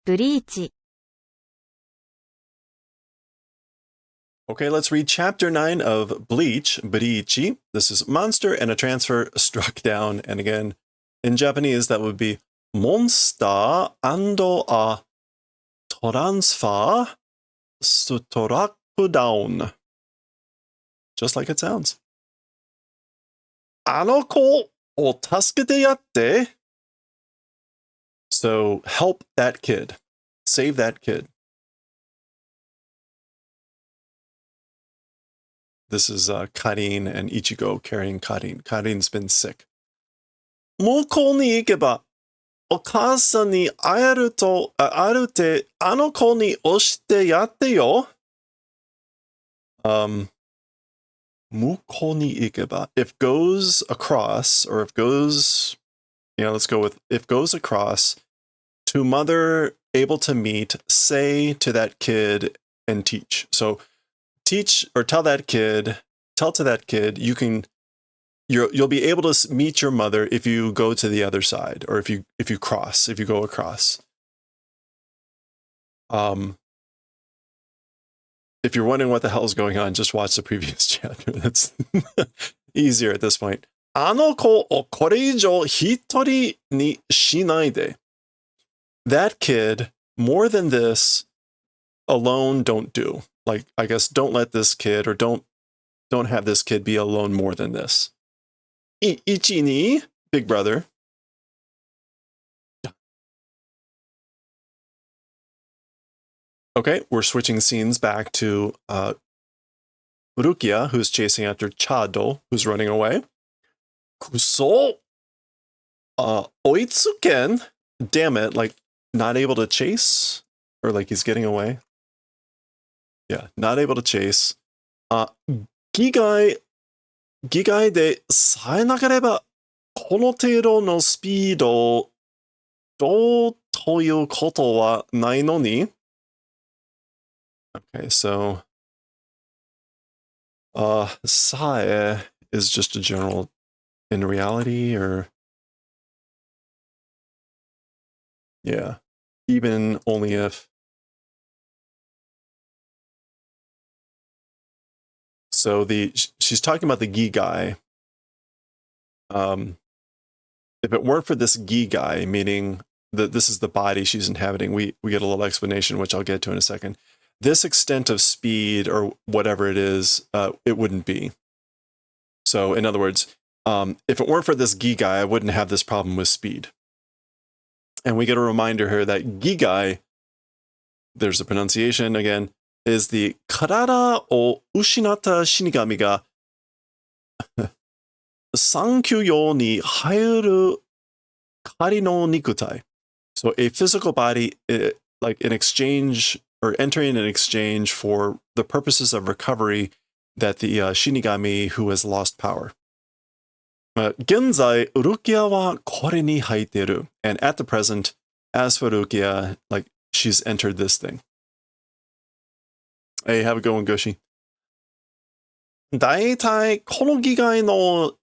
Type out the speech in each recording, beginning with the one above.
ブリーチ Okay, let's read chapter 9 of Bleach, BLEACH. This is monster and a transfer struck down. And again, in Japanese, that would be monster and a transfer struck down. Just like it sounds. あの子を助けてやって. So help that kid. Save that kid. This is Karin and Ichigo carrying Karin. Karin's been sick. もうここに行けば、お母さんに会えると、あるって、あの子に押してやってよ。向こうに行けば. If goes across, or if goes, let's go with if goes across, to mother able to meet, say to that kid and teach. So teach or tell to that kid, you'll be able to meet your mother if you go to the other side, or if you go across. If you're wondering what the hell is going on, just watch the previous chapter. That's easier at this point. あの子をこれ以上一人にしないで. That kid, more than this, alone don't do. Like, I guess don't let this kid, or don't have this kid be alone more than this. Ichi ni, big brother. Okay, we're switching scenes back to Rukia, who's chasing after Chado, who's running away. Kuso! Oitsuken! Damn it, like, not able to chase? Or like he's getting away? Yeah, not able to chase. Gigai de saenagareba kono teiro no speedo do toyu koto wa nai no ni? Okay, so sae is just a general in reality, or yeah, even only if. So she's talking about the Gigai. If it weren't for this Gigai, meaning that this is the body she's inhabiting, we get a little explanation, which I'll get to in a second. This extent of speed, or whatever it is, it wouldn't be. So in other words, if it weren't for this Gigai, I wouldn't have this problem with speed. And we get a reminder here that Gigai, there's a pronunciation again, is the karada o ushinatta shinigami ga sankyu ni haeru kari no nikutai. So a physical body, like in exchange, or entering in exchange for the purposes of recovery that the shinigami who has lost power. Genzai, Rukia wa kore ni haiteru. And at the present, as for Rukia, like, she's entered this thing. Hey, have a good one, Goshi. 大体、このギガイの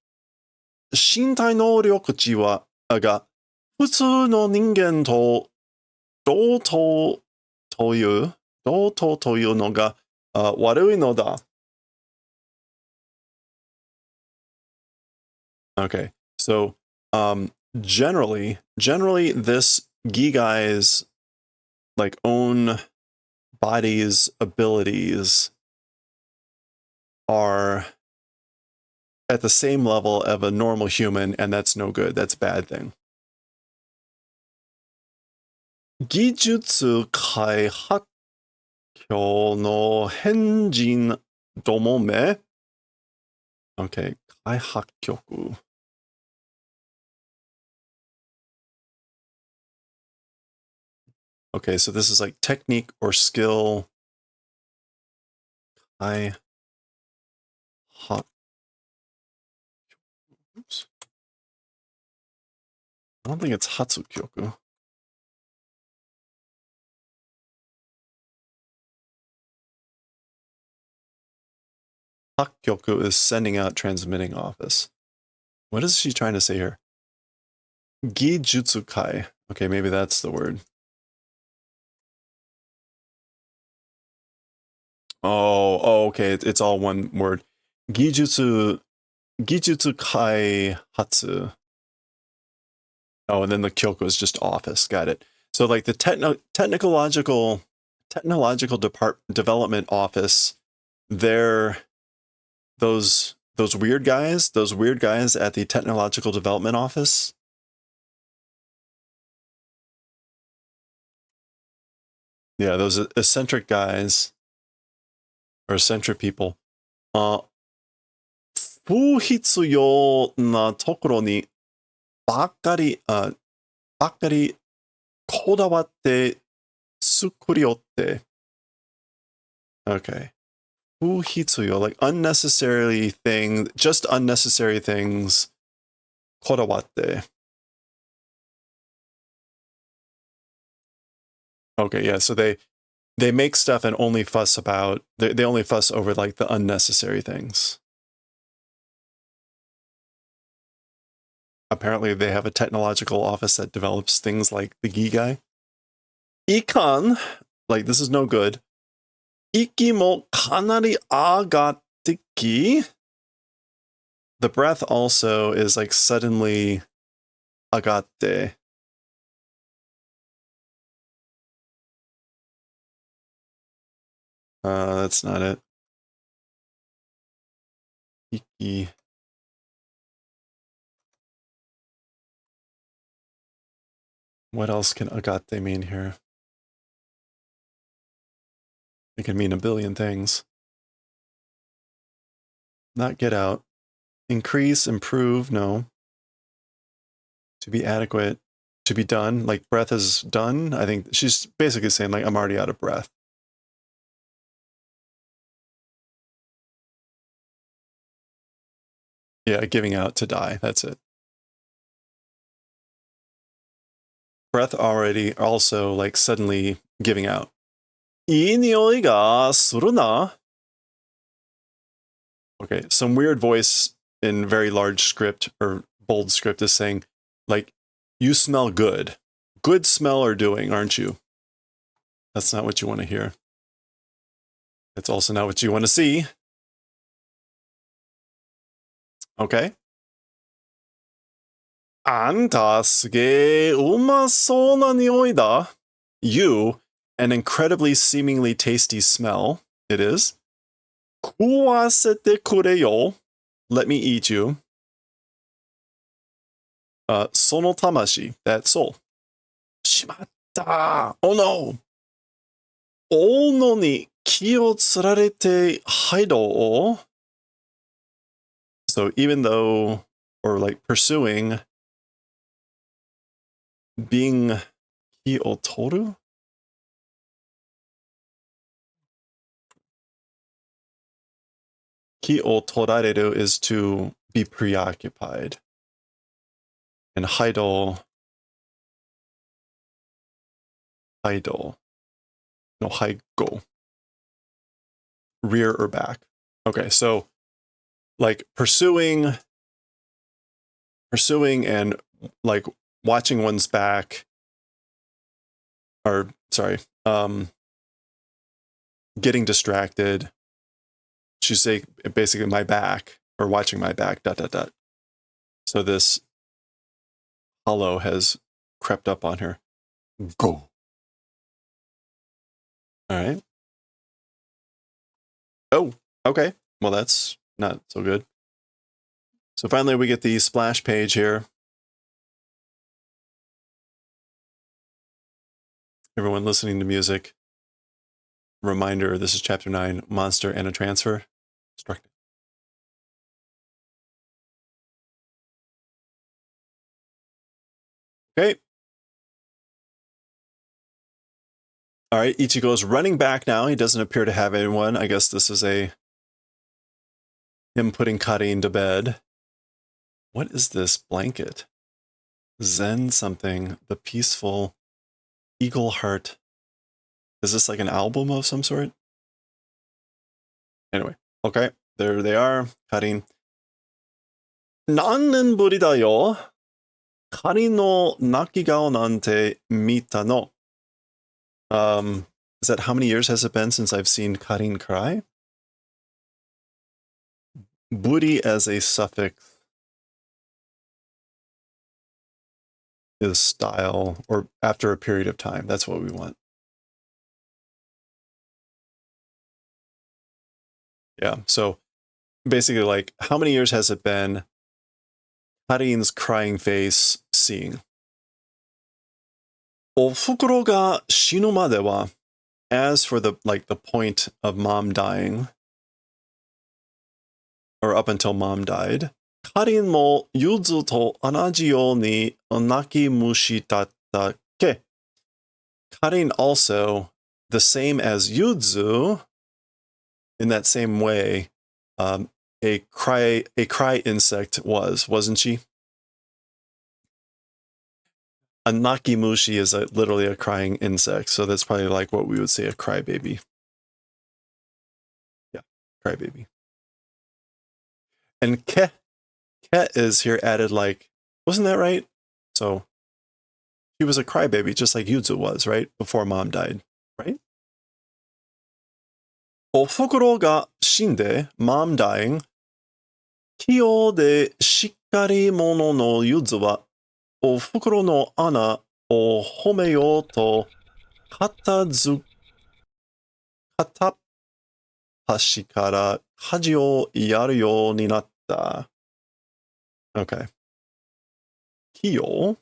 身体能力値は、が、普通の人間と同等というのが、悪いのだ。Okay, so generally this Gigai's like own body's abilities are at the same level of a normal human, and that's no good. That's a bad thing. 技術開発教の変人どもめ Okay, 開発局 Okay, so this is like technique or skill. Oops. I don't think it's Hatsukyoku. Hakkyoku is sending out, transmitting office. What is she trying to say here? Gijutsukai. Okay, maybe that's the word. Oh, okay. It's all one word. Gijutsu Kaihatsu. Oh, and then the Kyoko is just office. Got it. So like the technological development office, they're those weird guys at the technological development office. Yeah, those eccentric guys or eccentric people. 不必要なところにばっかりこだわって作りよって。Okay. 不必要, like unnecessarily just unnecessary things. こだわって. Okay, yeah, so they make stuff and only fuss about, they only fuss over like the unnecessary things. Apparently they have a technological office that develops things like the Gigai. Ikan, like this is no good. Iki mo kanari agatte ki. The breath also is like suddenly agatte. That's not it. Iki. What else can agate mean here? It can mean a billion things. Not get out. Increase, improve, no. To be adequate, to be done, like breath is done. I think she's basically saying like, I'm already out of breath. Yeah, giving out to die, that's it. Breath already also like suddenly giving out. いい匂いがするな. Okay, some weird voice in very large script or bold script is saying, like, you smell good. Good smell or doing, aren't you? That's not what you want to hear. It's also not what you want to see. Okay. あんたすげえうまそうな匂いだ. You, an incredibly seemingly tasty smell, it is. 食わせてくれよ. Let me eat you. その魂, that soul. しまった. Oh no. 追うのに気をつられてハイドを. So even though, or like pursuing, being 気を取る? Ki o torareru is to be preoccupied. And haido. No, haigo. Rear or back. Okay, so like pursuing and like watching one's back, or sorry, getting distracted. She's saying basically my back, or watching my back, ... So this hollow has crept up on her. Go. All right. Oh, okay. Well, that's not so good. So finally we get the splash page here. Everyone listening to music, reminder, this is chapter 9, monster and a transfer. Okay. All right, Ichigo's running back now. He doesn't appear to have anyone. I guess this is him putting Karin to bed. What is this blanket? Zen something. The peaceful eagle heart. Is this like an album of some sort? Anyway, okay. There they are. Karin. 何年ぶりだよ. Karin no nakigao nante mita no. Is that how many years has it been since I've seen Karin cry? Buri as a suffix is style, or after a period of time. That's what we want. Yeah, so basically, like, how many years has it been Karin's crying face seeing? お袋が死ぬまでは as for the point of mom dying, or up until mom died, カリンもユズと同じように泣き虫だったっけ? Karin also, the same as Yuzu, in that same way, a cry insect wasn't she? A nakimushi is literally a crying insect, so that's probably like what we would say a crybaby. Yeah, crybaby. And ke is here added like, wasn't that right? So he was a crybaby, just like Yuzu was, right? Before mom died, right? お袋が死んで mom dying, 器用でしっかり者のゆずは、お袋の穴を褒めようと、片っ端から家事をやるようになった。Okay. 器用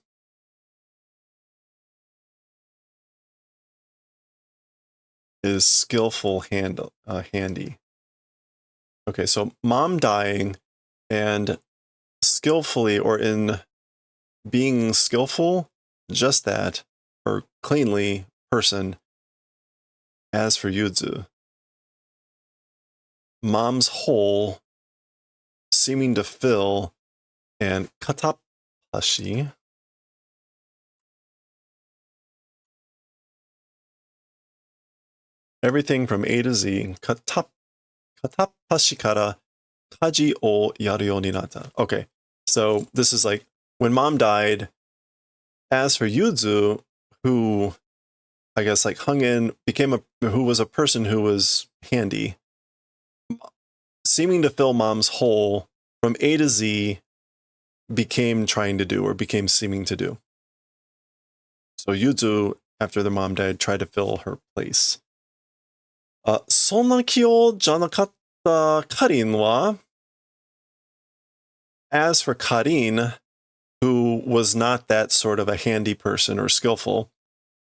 is skillful, handy. Okay, so mom dying and skillfully, or in being skillful, just that, or cleanly person. As for Yuzu, mom's hole seeming to fill, and katapashi, everything from A to Z, katapashi kara kaji o yaru you ni natta. Okay, so this is like when mom died. As for Yuzu, who I guess like hung in, who was a person who was handy, seeming to fill mom's hole from A to Z, became seeming to do. So Yuzu, after their mom died, tried to fill her place. そんな器用じゃなかったカリンは as for Karin, who was not that sort of a handy person or skillful,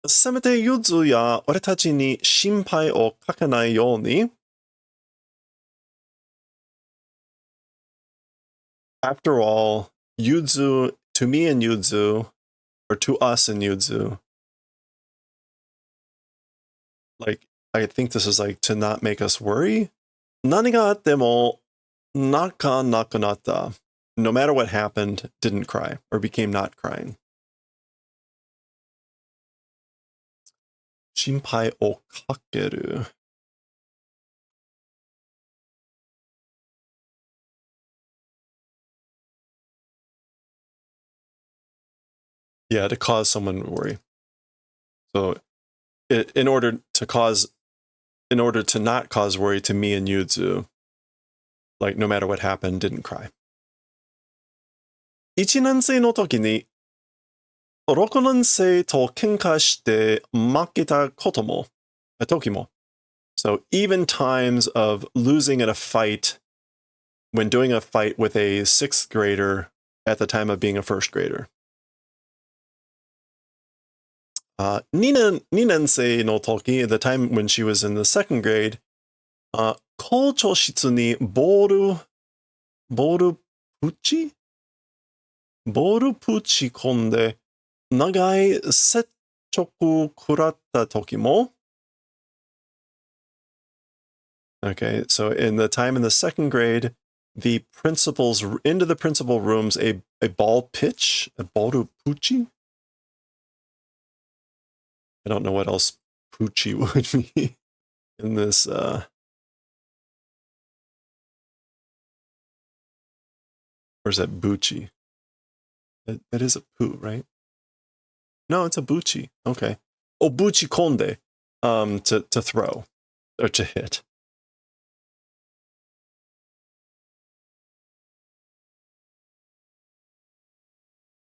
せめてユズや俺たちに心配をかけないように After all, Yuzu, to me and Yuzu, or to us and Yuzu, like, I think this is like to not make us worry. 何があっても泣かなくなった. No matter what happened, didn't cry, or became not crying. 心配をかける. Yeah, to cause someone to worry. So, in order to not cause worry to me and Yuzu, like no matter what happened, didn't cry. 1年生の時に6年生と喧嘩して負けたことも、時も. So even times of losing in a fight when doing a fight with a 6th grader at the time of being a 1st grader. 2年生の時, the time when she was in the 2nd grade, 校長室にボールプチ込んで長い接触食らった時も. Okay, so in the time in the 2nd grade, into the principal rooms, a ball pitch, a boru puchi? I don't know what else puchi would be in this, or is that buchi? That is a pu, right? No, it's a buchi. Okay. Oh, buchi konde. to throw or to hit.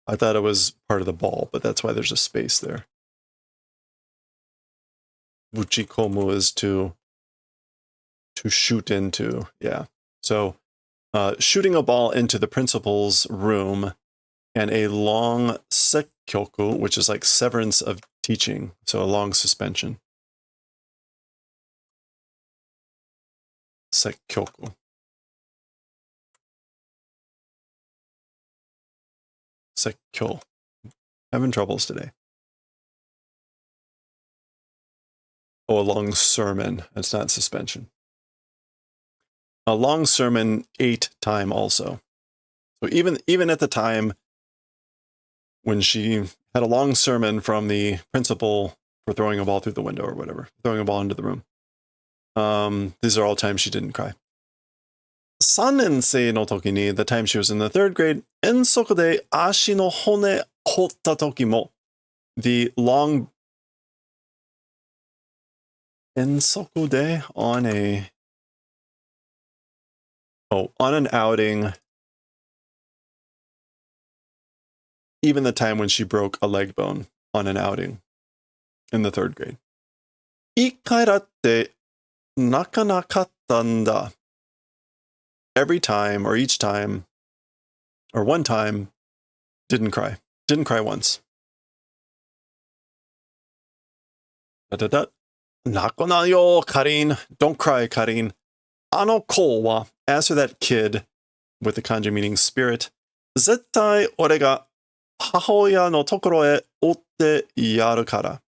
I thought it was part of the ball, but that's why there's a space there. Uchikomu is to shoot into, yeah. So shooting a ball into the principal's room, and a long sekkyoku, which is like severance of teaching, so a long suspension. Sekkyoku. Sekkyo. Having troubles today. Oh, a long sermon. It's not suspension. A long sermon 8 time also. So even at the time when she had a long sermon from the principal for throwing a ball through the window or whatever, throwing a ball into the room. These are all times she didn't cry. 3年生の時に, the time she was in the 3rd grade, 遠足で足の骨折った時も, the long 遠足で on an outing, even the time when she broke a leg bone on an outing in the 3rd grade. 一回だって泣かなかったんだ. Every time, or each time, or one time, didn't cry. Didn't cry once. Da. 泣くなよ, Karin. Don't cry, Karin. あの子は, as for that kid, with the kanji meaning spirit, 絶対俺が母親のところへ追ってやるから.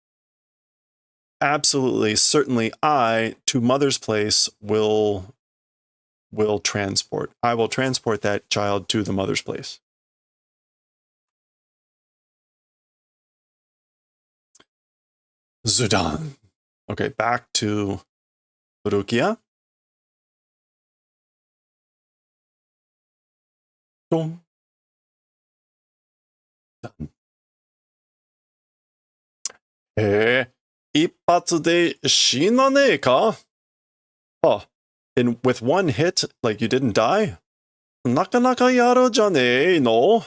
Absolutely, certainly, I, to mother's place, will transport. I will transport that child to the mother's place. Zudan. Okay, back to Rukia. Dun. Dun. 一発で死なねえか? Oh, and with one hit, like you didn't die? なかなかやるじゃねえの?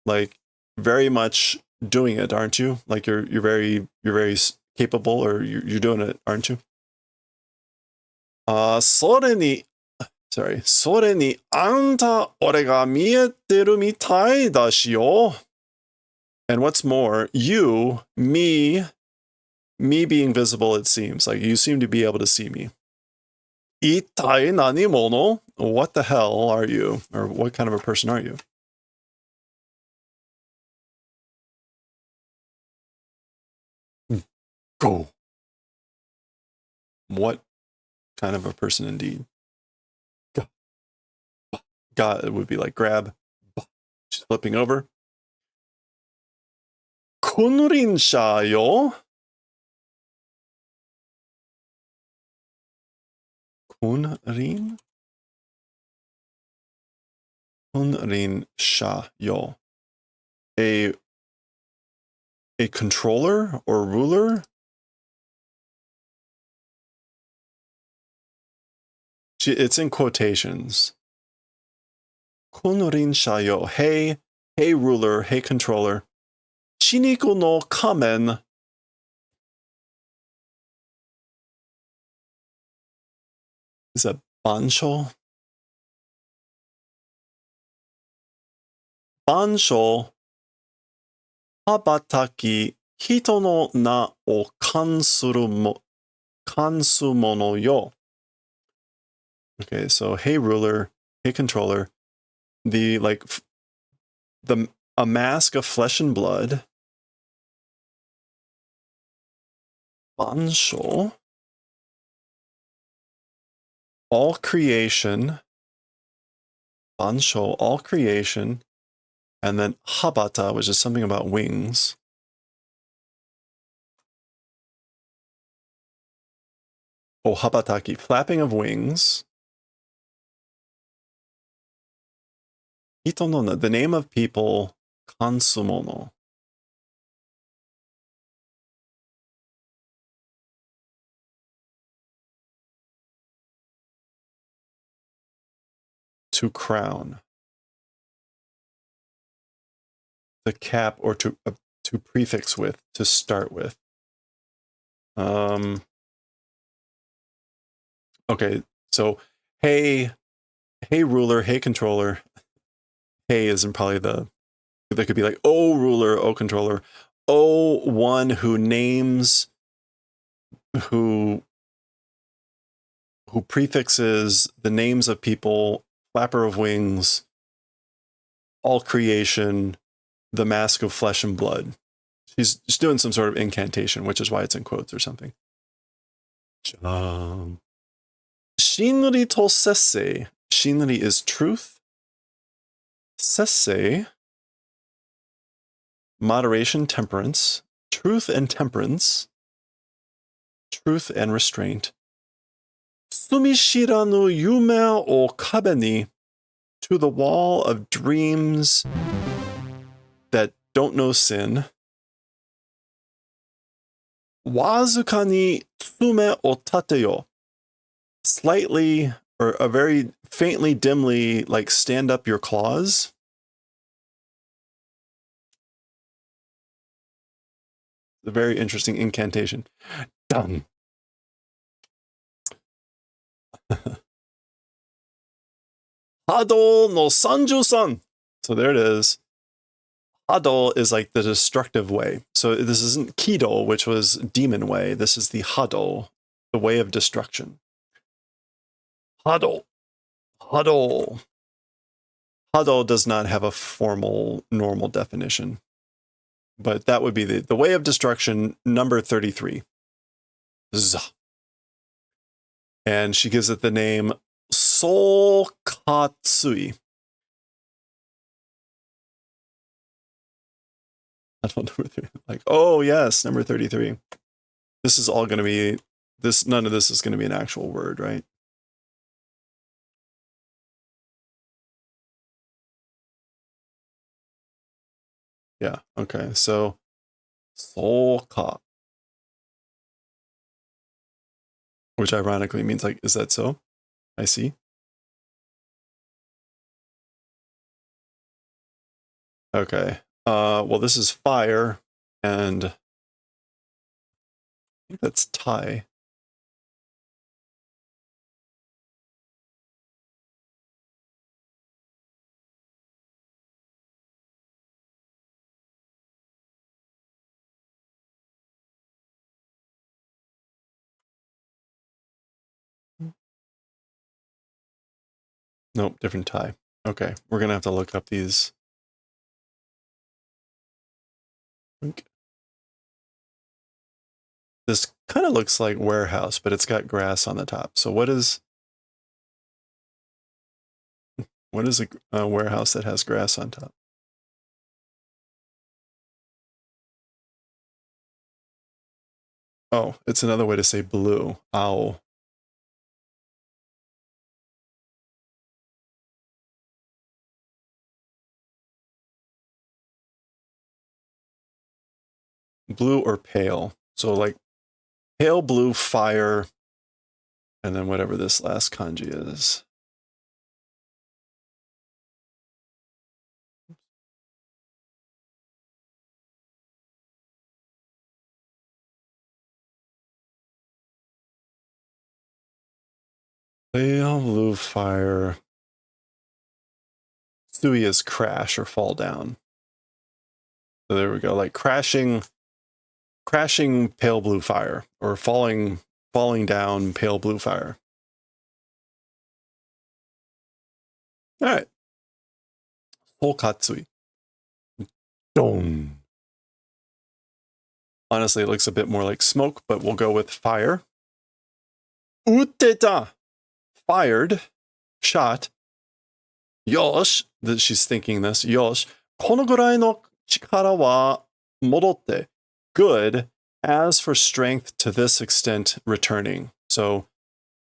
Like, very much doing it, aren't you? Like you're very capable, or you're doing it, aren't you? それにあんた俺が見えてるみたいだしよ. And what's more, you, me being visible, it seems. Like you seem to be able to see me. 一体何者? What the hell are you? Or what kind of a person are you? Go. What kind of a person indeed? God, it would be like grab. She's flipping over. Kunrinsha yo. Kunrin? Kunrinsha yo. A controller or ruler? It's in quotations. Kunrinsha yo. Hey ruler, hey controller. Chiniko no kamen. Is that bansho? Bansho. Habataki hito no na o kansuru mono yo. Okay, so hey ruler, hey controller. A mask of flesh and blood. Bansho. All creation. Bansho, all creation. And then habata, which is something about wings. Oh, habataki, flapping of wings. Hito no na, the name of people, kansumono. to crown. To cap or to prefix with, to start with. Okay, so hey ruler, hey controller. Hey isn't probably the, they could be like, oh ruler, oh controller, oh one who names, who prefixes the names of people, flapper of wings, all creation, the mask of flesh and blood. She's doing some sort of incantation, which is why it's in quotes or something. Shinri to sesse. Shinri is truth. Sesse, moderation, temperance. Truth and temperance. Truth and restraint. Sumishiranu yume o kabe ni, to the wall of dreams that don't know sin. Wazuka ni tsume o tateyo, slightly or a very faintly, dimly, like stand up your claws. A very interesting incantation. Done. Hado no sanju-san. So there it is. Hado is like the destructive way. So this isn't Kido, which was demon way. This is the Hado, the way of destruction. Hado. Hado. Hado does not have a formal, normal definition. But that would be the way of destruction, number 33. Zah. And she gives it the name Sokatsui. I don't know, number 3. Like, oh yes, number 33. This is all going to be, none of this is going to be an actual word, right? Yeah, okay, so Soka. Which ironically means like, is that so? I see. Okay. Well, this is fire, and I think that's Thai. Nope, different Thai. Okay, we're gonna have to look up these. This kind of looks like warehouse, but it's got grass on the top. So what is a warehouse that has grass on top? Oh, it's another way to say blue. Ow. Blue or pale. So like pale blue, fire, and then whatever this last kanji is. Pale blue, fire. Sui is crash or fall down. So there we go, like crashing pale blue fire, or falling down pale blue fire. All right. Hokatsui. Dong. Honestly, it looks a bit more like smoke, but we'll go with fire. Uteta. Fired. Shot. Yosh. She's thinking this. Yosh. このぐらいの力は戻って good. As for strength, to this extent returning. So,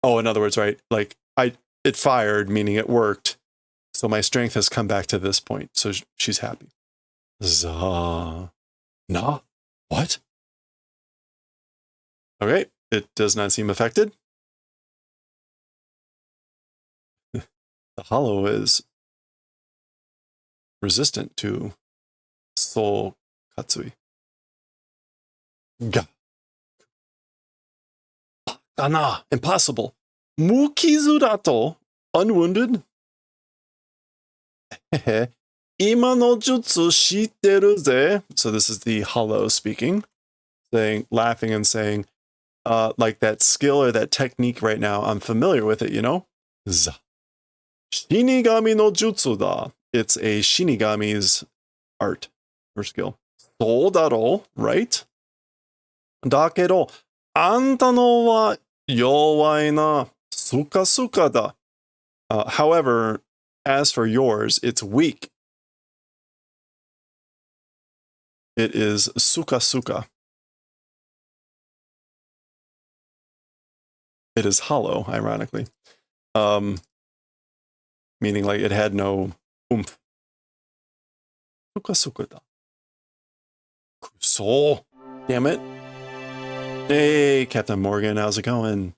oh, in other words, right? Like it fired, meaning it worked. So my strength has come back to this point. So she's happy. Za. Na. What? Okay. It does not seem affected. The hollow is resistant to soul katsui. Ga. Dana. Impossible. Mukizu dato. Unwounded. Ima no jutsu shitteru ze. So this is the hollow speaking, saying, laughing and saying, like that skill or that technique right now, I'm familiar with it, you know? Z. Shinigami no jutsu da. It's a Shinigami's art or skill. So daro, right? Dakedo, anta no wa yowai na suka suka da. However, as for yours, it's weak. It is suka suka. It is hollow, ironically. Meaning like it had no oomph. Suka suka da. Kuso. Damn it. Hey, Captain Morgan, how's it going?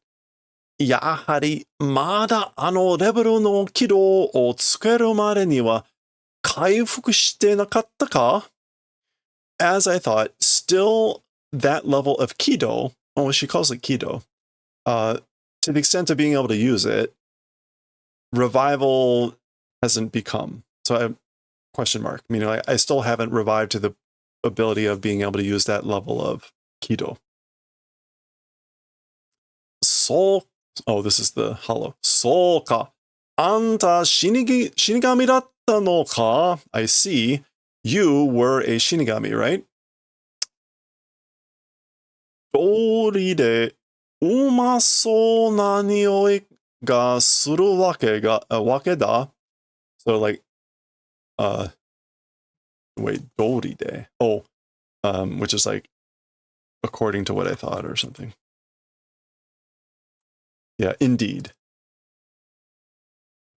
やはりまだあのレベルの軌道をつけるまでには回復してなかったか? As I thought, still that level of Kido, oh, she calls it Kido, to the extent of being able to use it, revival hasn't become. So I question mark, meaning like I still haven't revived to the ability of being able to use that level of Kido. So, oh, this is the hollow. So ka. Anta shinigami datta no ka? I see. You were a Shinigami, right? Dori de umasou na nioi ga suru wake da. So like, wait, dori de. Oh, which is like according to what I thought or something. Yeah, indeed.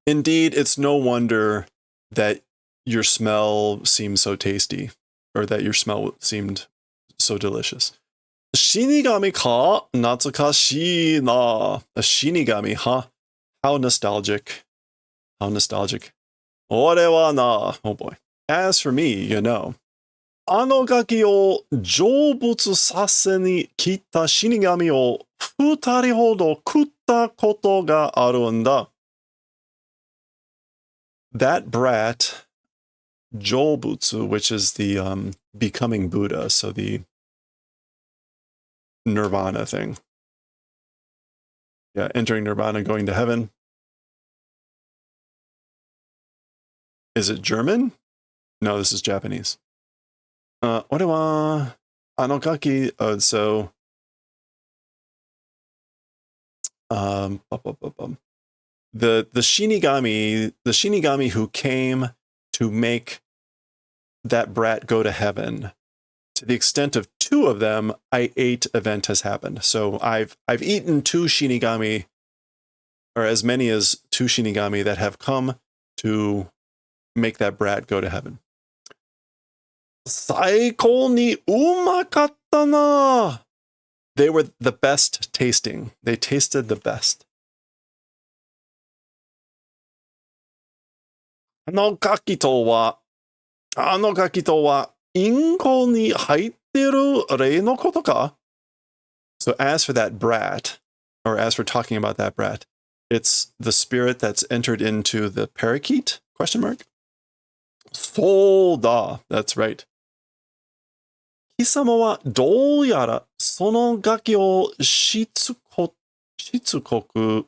Indeed, it's no wonder that your smell seemed so tasty, or that your smell seemed so delicious. Shinigami ka? Natsukashii na. A Shinigami, huh? How nostalgic. How nostalgic. Ore wa na. Oh boy. As for me, you know. あのガキを成仏させに来た死神を二人ほど食ったことがあるんだ。That brat, Jobutsu, which is the becoming Buddha, so the nirvana thing. Yeah, entering nirvana, going to heaven. Is it German? No, this is Japanese. 俺はあのガキ、so the Shinigami who came to make that brat go to heaven, to the extent of 2 of them, I ate event has happened. So I've eaten 2 Shinigami, or as many as 2 Shinigami that have come to make that brat go to heaven. 最高にうまかったな. They were the best tasting. They tasted the best. あのガキとはインコに入ってる霊のことか? So as for that brat, or as for talking about that brat, it's the spirit that's entered into the parakeet? Question mark? そうだ. That's right. 貴様はどうやらそのガキをしつこく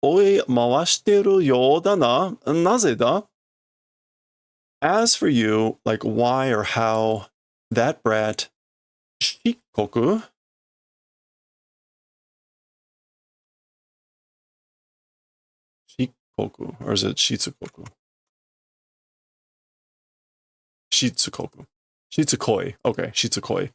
追い回してるようだな。なぜだ? As for you, like why or how that brat shikoku, or is it shitsukoku? Shitsukoi. Okay, shitsukoi.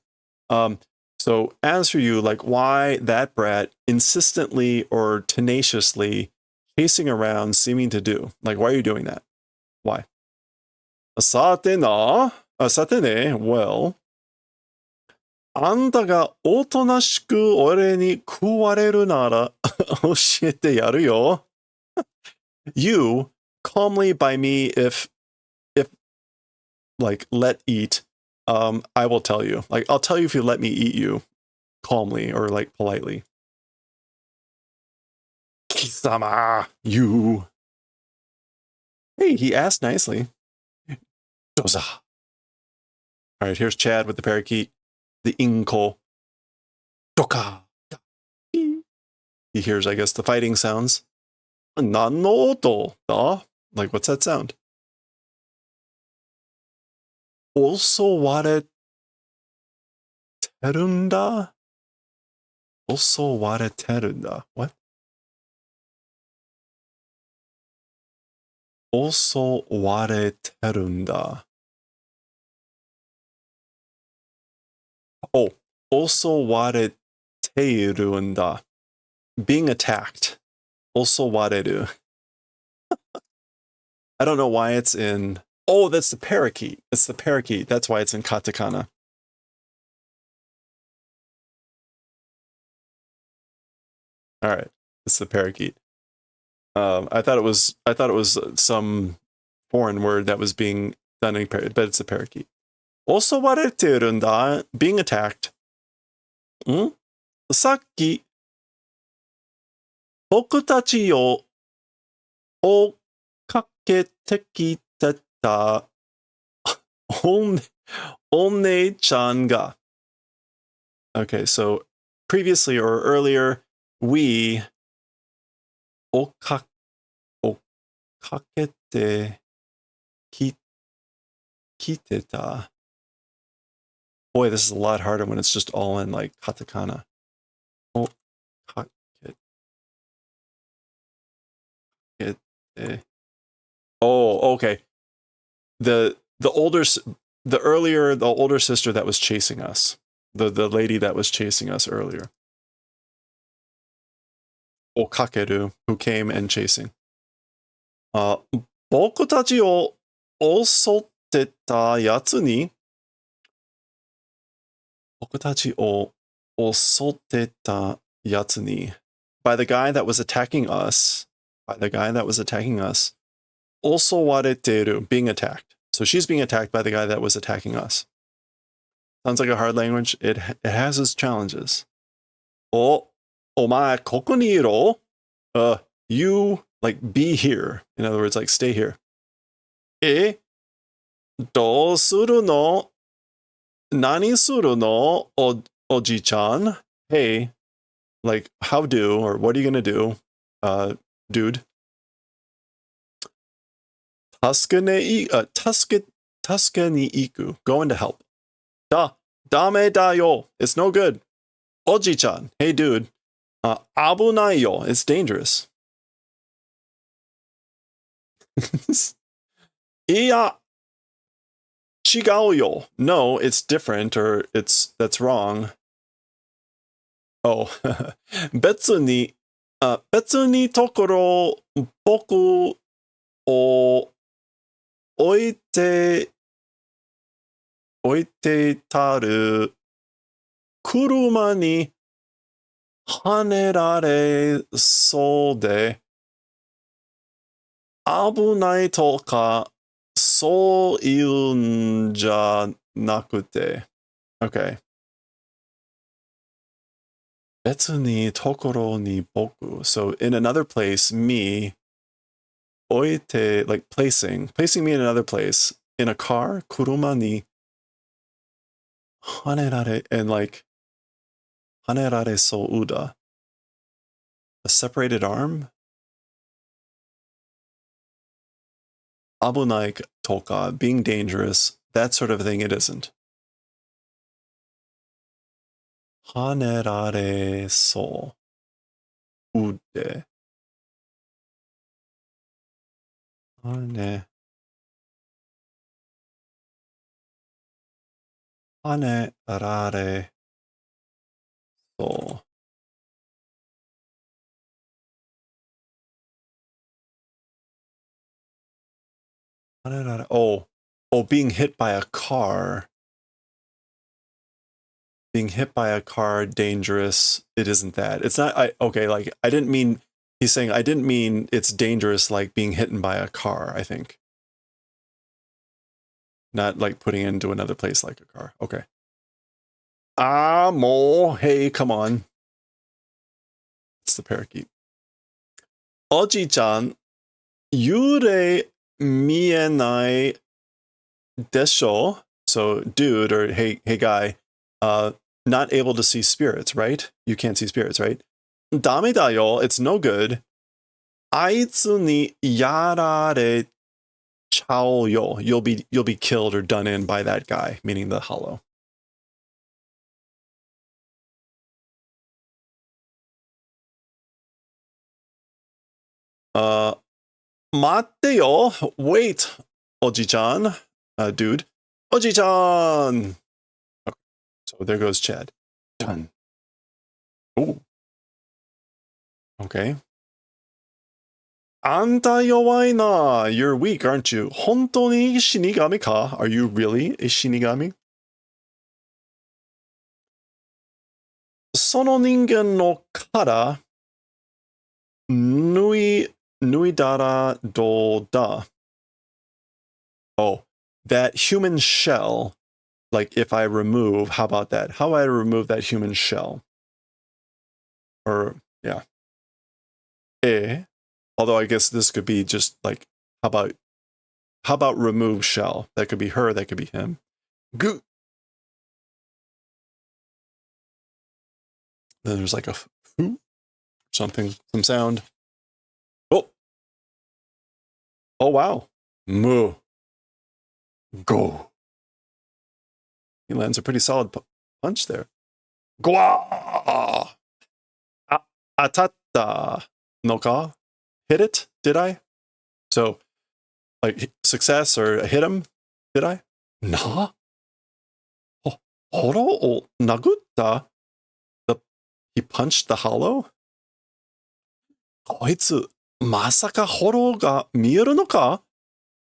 So as for you, like why that brat insistently or tenaciously chasing around, seeming to do, like why are you doing that? Why? Sate ne, well, あんたがおとなしく俺に食われるなら教えてやるよ. You calmly by me if like let eat, I will tell you. Like I'll tell you if you let me eat you calmly or like politely. Kisama, you. Hey, he asked nicely. Doza. All right, here's Chad with the parakeet, the inko. Doka. He hears, I guess, the fighting sounds. Nan no oto da? Like, what's that sound? Also wareterunda? Also wareterunda. What? Also wareterunda. Oh, also wareteirunda. Being attacked. Also wareru. I don't know why it's in... Oh, that's the parakeet. It's the parakeet. That's why it's in katakana. All right, it's the parakeet. I thought it was some foreign word that was being done in parakeet, but it's a parakeet. Also, wareterunda, being attacked. さっき僕たちを追っかけてきてたお姉ちゃんが. Okay, so previously or earlier, we 追っかけてきてた. Boy, this is a lot harder when it's just all in like katakana. 追っかけて. Oh, okay. The older sister that was chasing us. The lady that was chasing us earlier. Okakeru, who came and chasing. 僕たちを襲ってたやつに僕たちを襲ってたやつに by the guy that was attacking us, also wareteru, being attacked. So she's being attacked by the guy that was attacking us. Sounds like a hard language. It has its challenges. お前ここにいろ? You, like, be here. In other words, like, stay here. どうするの? 何するの? おじちゃん? Hey, like, how do, or what are you gonna do? Dude. 助けに行く. Going to help. ダメだよ. It's no good. おじちゃん. Hey, dude. 危ないよ. It's dangerous. いや、違うよ. No, it's different, or that's wrong. Oh, 別にところ僕を置いてたる車にはねられそうで危ないとかそういうんじゃなくて. Okay. 別にところに僕. So in another place, me, 置いて, like placing me in another place, in a car, 車にはねられ, and like はねられそうだ. A separated arm? 危ないとか, being dangerous, that sort of thing, it isn't. はねられそうで. はねられそう. Oh, being hit by a car. Being hit by a car, dangerous. It isn't that. It's not, okay, like, I didn't mean He's saying, I didn't mean it's dangerous like being hit by a car, I think. Not like putting it into another place like a car. Okay. Mo, hey, come on. It's the parakeet. Oji-chan, yurei mienai desho. So, dude, or hey guy, not able to see spirits, right? You can't see spirits, right? Dame da yo, it's no good. Aitsu ni yarare chao yo. You'll be killed or done in by that guy, meaning the hollow. Matte yo, wait, Oji-chan, dude. Oji-chan! Okay, so there goes Chad. Done. Oh. Okay. Anta yowai na. You're weak, aren't you? Hontou ni shinigami ka? Are you really a shinigami? Sono ningen no kara nuidara do da. Oh, that human shell. Like if I remove, how about that? How do I remove that human shell? Or yeah. Although I guess this could be just like, how about remove shell? That could be her, that could be him. Goo. Then there's like a something, some sound. Oh. Oh wow. Moo. Go. He lands a pretty solid punch there. Gwa. Atatta. No ka? Hit it? Did I? So, like, success or hit him? Did I? Na? Horo o nagutta? He punched the hollow? Koitsu, masaka horo ga mieru no ka?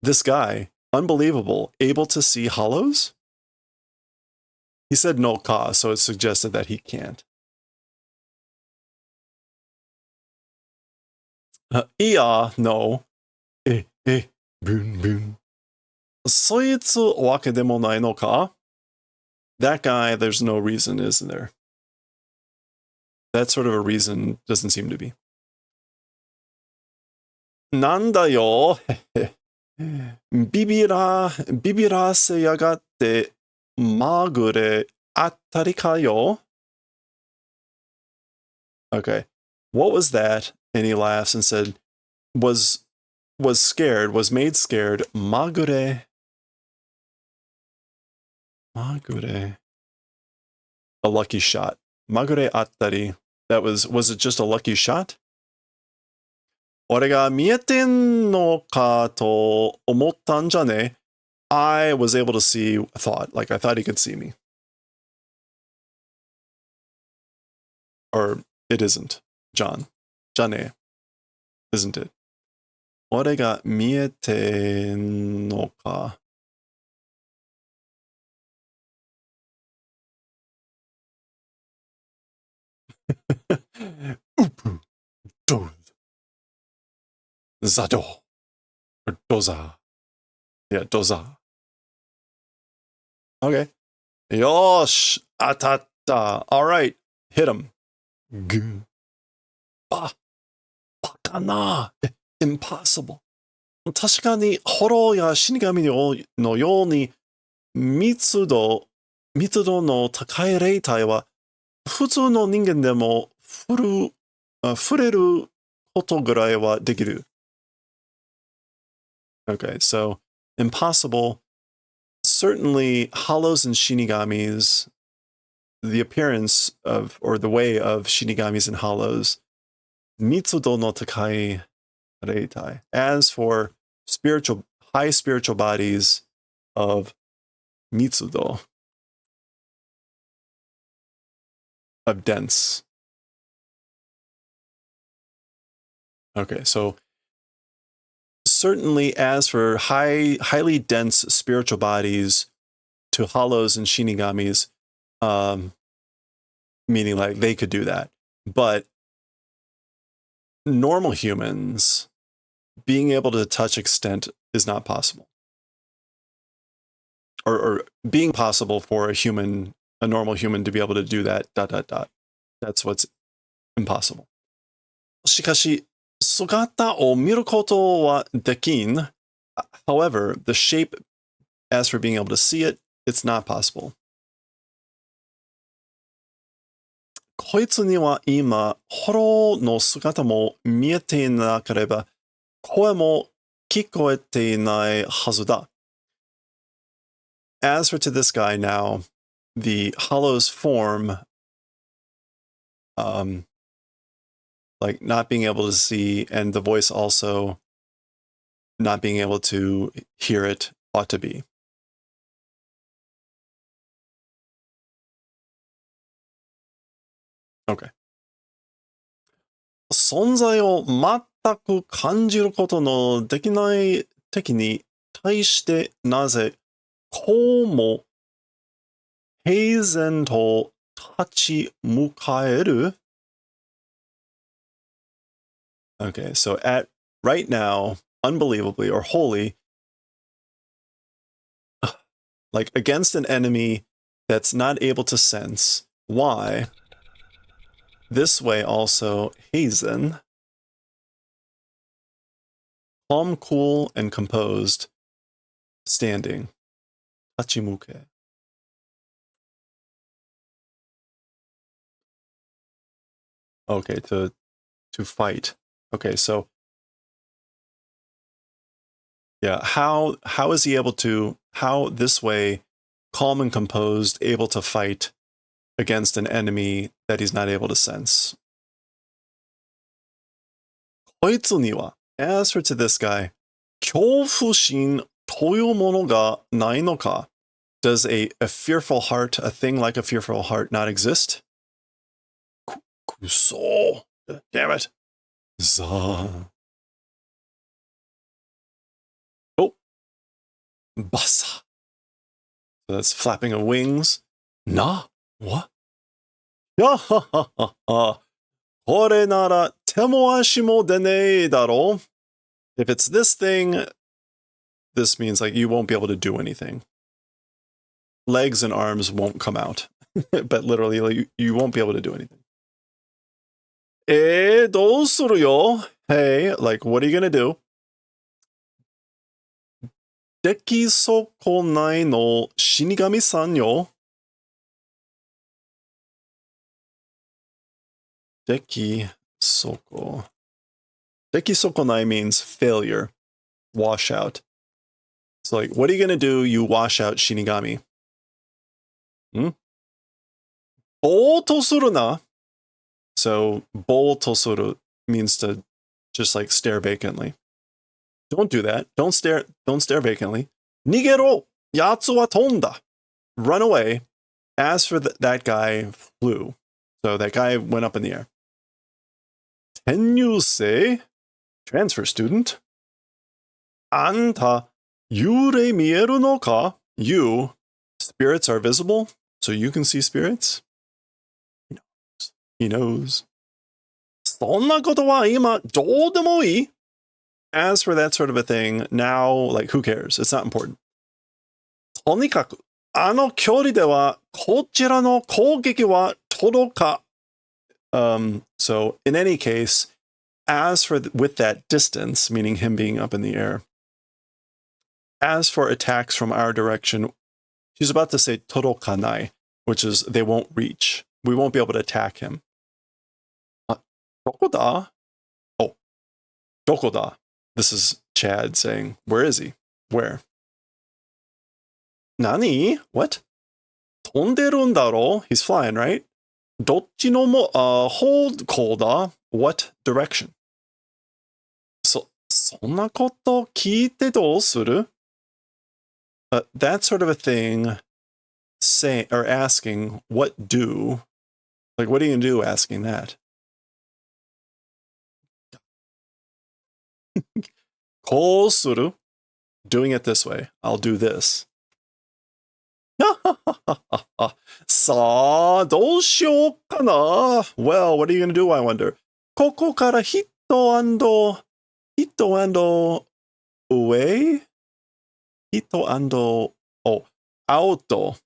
This guy, unbelievable, able to see hollows? He said no ka, so it suggested that he can't. Iya, no. Boon, boon. Soitsu wake demo nai no ka? That guy, there's no reason, isn't there? That sort of a reason doesn't seem to be. Nanda yo. Bibirase yagatte magure attari ka yo? Okay. What was that? And he laughs and said, was scared, was made scared. Magure. Magure. A lucky shot. Magure attari. That was it just a lucky shot? 俺が見えてんのかと思ったんじゃね? I was able to see, thought, like I thought he could see me. Or it isn't. John. じゃね. Isn't it? 俺が見えてんのか. Upu. Do. Zado. Or doza. Yeah, doza. Okay. Yosh. Atatta. All right. Hit him. Goo. Ah. Bakana. Impossible. 確かに、ホローや死神のように密度の高い霊体は、普通の人間でも触れることぐらいはできる。Okay, so impossible. Certainly, hollows and shinigamis, the appearance of, or the way of shinigamis and hollows, mitsudo no takai reitai. As for high spiritual bodies of mitsudo, of dense. Okay, so certainly as for highly dense spiritual bodies to hollows and shinigamis, meaning like they could do that. But normal humans, being able to touch extent is not possible. Or being possible for a normal human to be able to do that, ... That's what's impossible. しかし、姿を見ることはできん。However, the shape, as for being able to see it, it's not possible. こいつには今、ホロの姿も見えていなければ、声も聞こえていないはずだ。As for to this guy now, the hollow's form, like not being able to see, and the voice also not being able to hear it, ought to be. Okay. 存在を全く感じることのできない敵に対してなぜこうも平然と立ち向かえる? Okay, so right now, unbelievably or wholly, like against an enemy that's not able to sense, why? This way also, heizen, calm, cool, and composed, standing, tachimuke. Okay, to fight. Okay, so yeah, how is he able to, how this way, calm and composed, able to fight against an enemy that he's not able to sense? こいつには, as for to this guy, 恐怖心というものがないのか? Does a fearful heart, a thing like a fearful heart, not exist? Kuso. Damn it. Za. Oh. Basa. So that's flapping of wings. Na? What? Ya ha ha ha ha. Kore nara temo ashi mo denei daro. If it's this thing, this means like you won't be able to do anything. Legs and arms won't come out. But literally, like, you won't be able to do anything. どうするよ? Hey, like, what are you gonna do? できそこないの死神さんよ. できそこ. できそこない means failure, wash out. So like, what are you gonna do? You wash out Shinigami. ぼーっとするな. So, ぼーっとする means to just like stare vacantly. Don't do that. Don't stare vacantly. 逃げろ! 奴は飛んだ. Run away. As for that guy flew. So that guy went up in the air. 転入生? Transfer student. あんた、幽霊見えるのか? You, spirits are visible, so you can see spirits? He knows. そんなことは今どうでもいい? As for that sort of a thing, now, like, who cares? It's not important. とにかく、あの距離では、こちらの攻撃は届か. So, in any case, as for with that distance, meaning him being up in the air, as for attacks from our direction, she's about to say todokanai, which is they won't reach. We won't be able to attack him. どこだ? Oh, どこだ? This is Chad saying, where is he? Where? 何? What? 飛んでるんだろ? He's flying, right? どっちのも、方向だ? What direction? そんなこと聞いてどうする? That sort of a thing, saying or asking, what do? Like, what are you gonna do asking that? こうする? Doing it this way. I'll do this. さあ、どうしようかな? Well, what are you gonna do, I wonder? ここからヒッ hito ando away? Hito ando, oh, auto.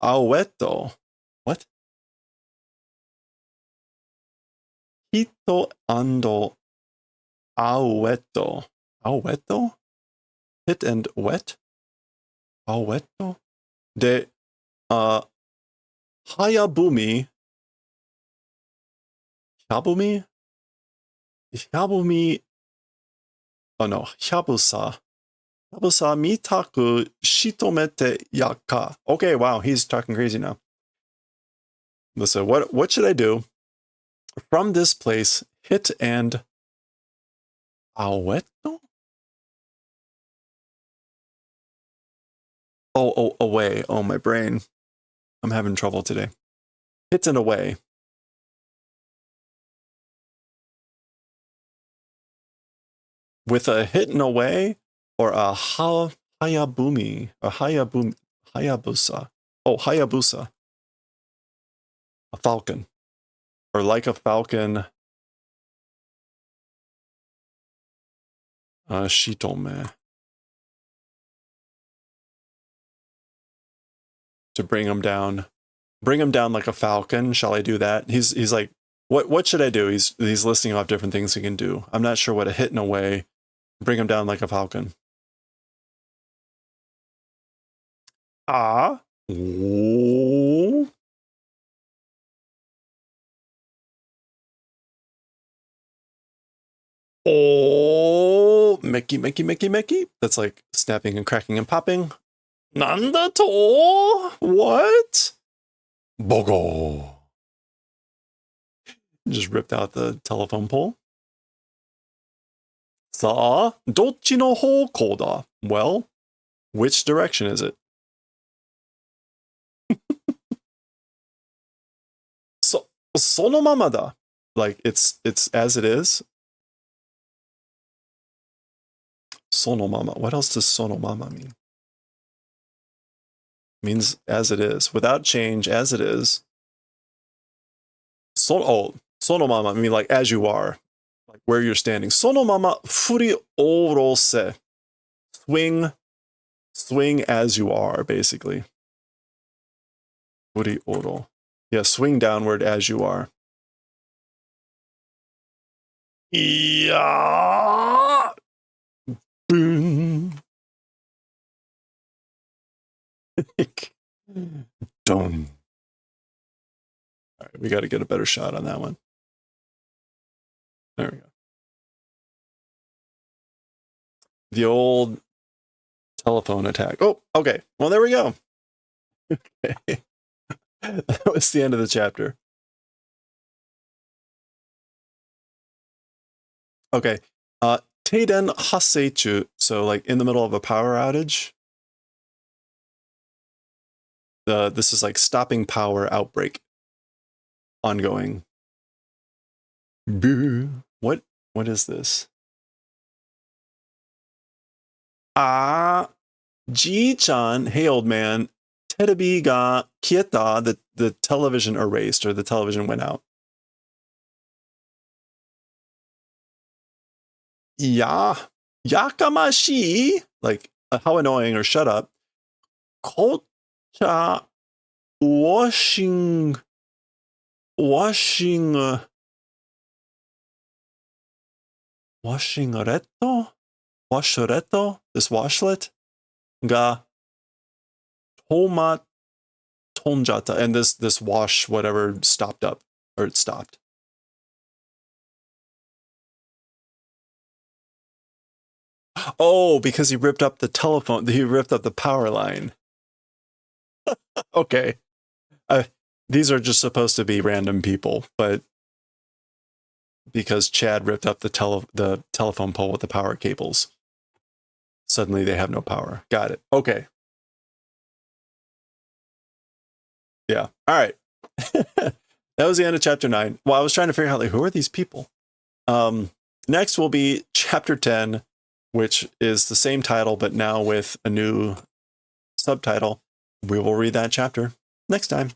Aueto. What? Hito ando aueto. Aueto? Hit and wet? Aueto? De, Hayabumi. Hyabumi? Hyabumi. Oh no, Hyabusa. Hyabusa mitaku shitomete yaka. Okay, wow, he's talking crazy now. Listen, what should I do? From this place, hit and aueto? Oh, away. Oh, my brain. I'm having trouble today. Hit and away. With a hit and away or a hayabumi, a hayabusa. Oh, hayabusa. A falcon. Or like a falcon. Shitome. To bring him down. Bring him down like a falcon. Shall I do that? He's like, what should I do? He's listing off different things he can do. I'm not sure what a hit and away. Bring him down like a falcon. Ah. Oh. Oh, Mickey. That's like snapping and cracking and popping. Nanda to? What? Bogo. Just ripped out the telephone pole. Sa, dochi no houkou da? Well, which direction is it? Sono mama da. Like it's as it is. Sono mama. What else does sono mama mean? Means as it is, without change, as it is. Sono mama, I mean like as you are, like where you're standing. Sono mama furi orose. Swing as you are, basically. Furi oro. Yeah, swing downward as you are. Yeah. Boom. Done. All right, we got to get a better shot on that one. There we go. The old telephone attack. Oh, okay. Well, there we go. Okay. That was the end of the chapter. Okay. Teiden haseichu. So like in the middle of a power outage. This is like stopping power outbreak. Ongoing. Boo. What is this? Ah, Ji-chan, hey old man, terebi ga kieta, the television erased or the television went out. Yeah, yakamashi, like how annoying or shut up. Kocha washing washureto, this washlet ga toma tonjata, and this wash whatever stopped up, or it stopped. Oh, because he ripped up the telephone, he ripped up the power line. Okay. These are just supposed to be random people, but because Chad ripped up the telephone pole with the power cables, suddenly they have no power. Got it. Okay. Yeah. All right. That was the end of chapter 9. Well, I was trying to figure out, like, who are these people? Next will be chapter 10, which is the same title, but now with a new subtitle. We will read that chapter next time.